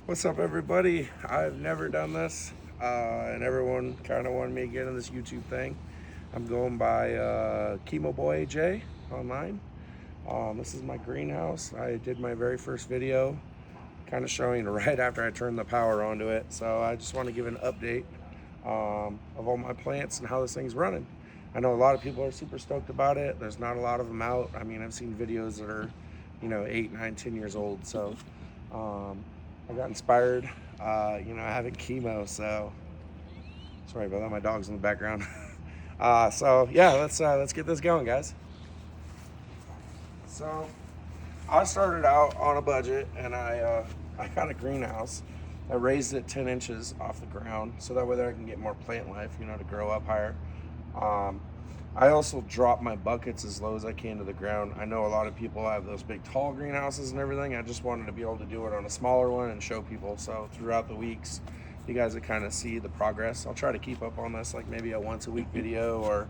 What's up, everybody? I've never done this, and everyone kind of wanted me to get in this YouTube thing. I'm going by Chemo Boy J online. This is my greenhouse. I did my very first video, kind of showing right after I turned the power onto it. So I just want to give an update of all my plants and how this thing's running. I know a lot of people are super stoked about it. There's not a lot of them out. I mean, I've seen videos that are, 8, 9, 10 years old. So I got inspired, having chemo. So sorry about that. My dog's in the background. So yeah, let's get this going, guys. So I started out on a budget, and I got a greenhouse. I raised it 10 inches off the ground, so that way I can get more plant life, to grow up higher. I also drop my buckets as low as I can to the ground. I know a lot of people have those big tall greenhouses and everything. I just wanted to be able to do it on a smaller one and show people. So throughout the weeks, you guys will kind of see the progress. I'll try to keep up on this, like maybe a once a week video, or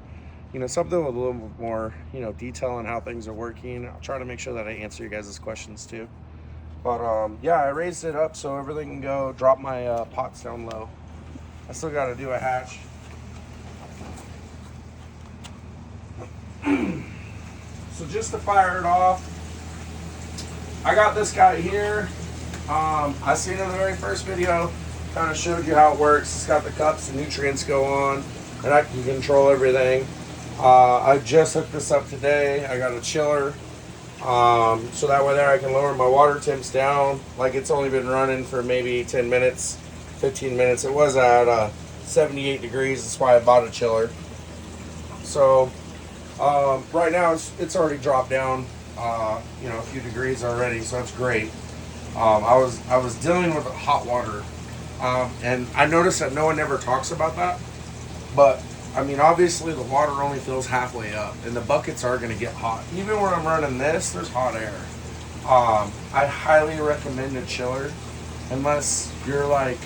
something with a little bit more detail on how things are working. I'll try to make sure that I answer you guys' questions too. But yeah, I raised it up so everything can go. Drop my pots down low. I still got to do a hatch. So just to fire it off, I got this guy here. I seen in the very first video, kind of showed you how it works. It's got the cups, the nutrients go on, and I can control everything. I just hooked this up today. I got a chiller, so that way there I can lower my water temps down. Like, it's only been running for maybe 10 minutes, 15 minutes. It was at 78 degrees. That's why I bought a chiller. So right now it's already dropped down, a few degrees already, so that's great. I was dealing with hot water, and I noticed that no one ever talks about that. But I mean, obviously the water only fills halfway up, and the buckets are going to get hot. Even when I'm running this, there's hot air. I highly recommend a chiller, unless you're like,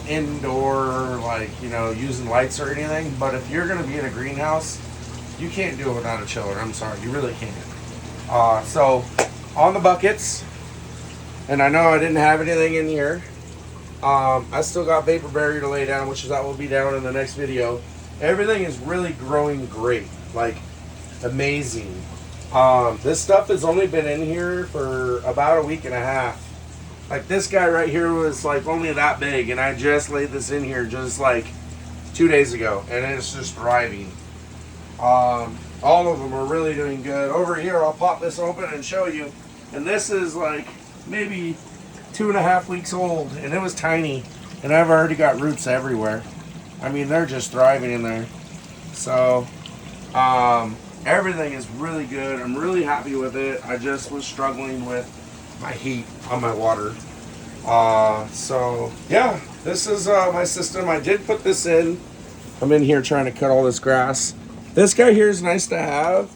indoor, like, using lights or anything. But if you're going to be in a greenhouse, you can't do it without a chiller. I'm sorry, you really can't. So on the buckets, and I know I didn't have anything in here. I still got vapor barrier to lay down, which is that will be down in the next video. Everything is really growing great, like amazing. This stuff has only been in here for about a week and a half. Like, this guy right here was like only that big, and I just laid this in here just like 2 days ago, and it's just thriving. All of them are really doing good. Over here, I'll pop this open and show you. And this is like maybe 2.5 weeks old, and it was tiny. And I've already got roots everywhere. I mean, they're just thriving in there. So, everything is really good. I'm really happy with it. I just was struggling with my heat on my water. So yeah, this is my system. I did put this in. I'm in here trying to cut all this grass. This guy here is nice to have.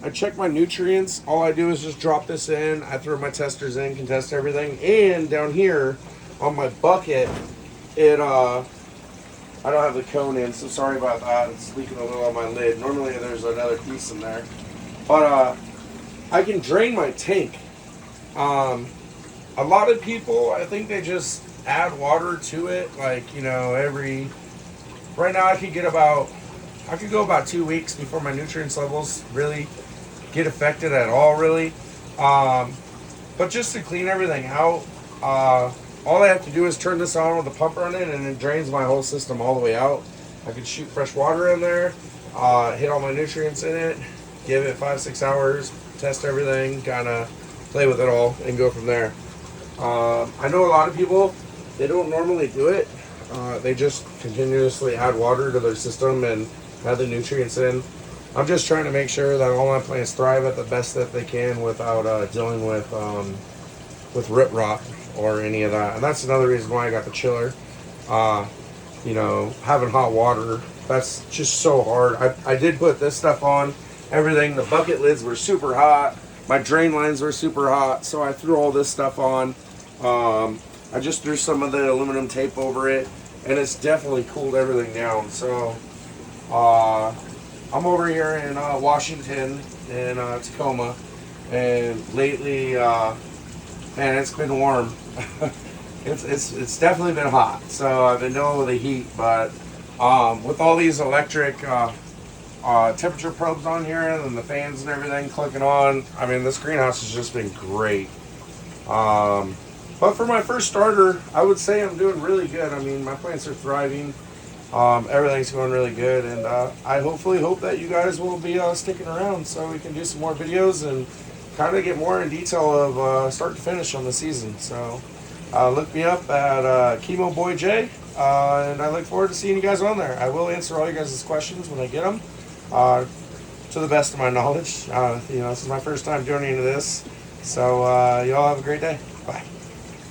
I check my nutrients. All I do is just drop this in. I throw my testers in, can test everything. And down here on my bucket, I don't have the cone in, so sorry about that. It's leaking a little on my lid. Normally there's another piece in there. But I can drain my tank. A lot of people, I think they just add water to it, like, right now I could go about 2 weeks before my nutrients levels really get affected at all, really. But just to clean everything out, all I have to do is turn this on with a pump running, and it drains my whole system all the way out. I could shoot fresh water in there, hit all my nutrients in it, give it 5-6 hours, test everything, kind of play with it all, and go from there. I know a lot of people, they don't normally do it. They just continuously add water to their system and add the nutrients in. I'm just trying to make sure that all my plants thrive at the best that they can without dealing with rip rot or any of that. And that's another reason why I got the chiller. Having hot water, that's just so hard. I did put this stuff on, everything. The bucket lids were super hot. My drain lines were super hot, so I threw all this stuff on. I just threw some of the aluminum tape over it, and it's definitely cooled everything down. So I'm over here in Washington, in Tacoma, and lately, man, it's been warm. It's definitely been hot. So I've been dealing with the heat, but with all these electric temperature probes on here and the fans and everything clicking on, I mean, this greenhouse has just been great. But for my first starter, I would say I'm doing really good. I mean, my plants are thriving. Everything's going really good, and I hopefully hope that you guys will be sticking around so we can do some more videos and kind of get more in detail of start to finish on the season. So look me up at Chemo Boy J, and I look forward to seeing you guys on there. I will answer all you guys' questions when I get them, to the best of my knowledge. This is my first time doing any of this, so y'all have a great day. Bye.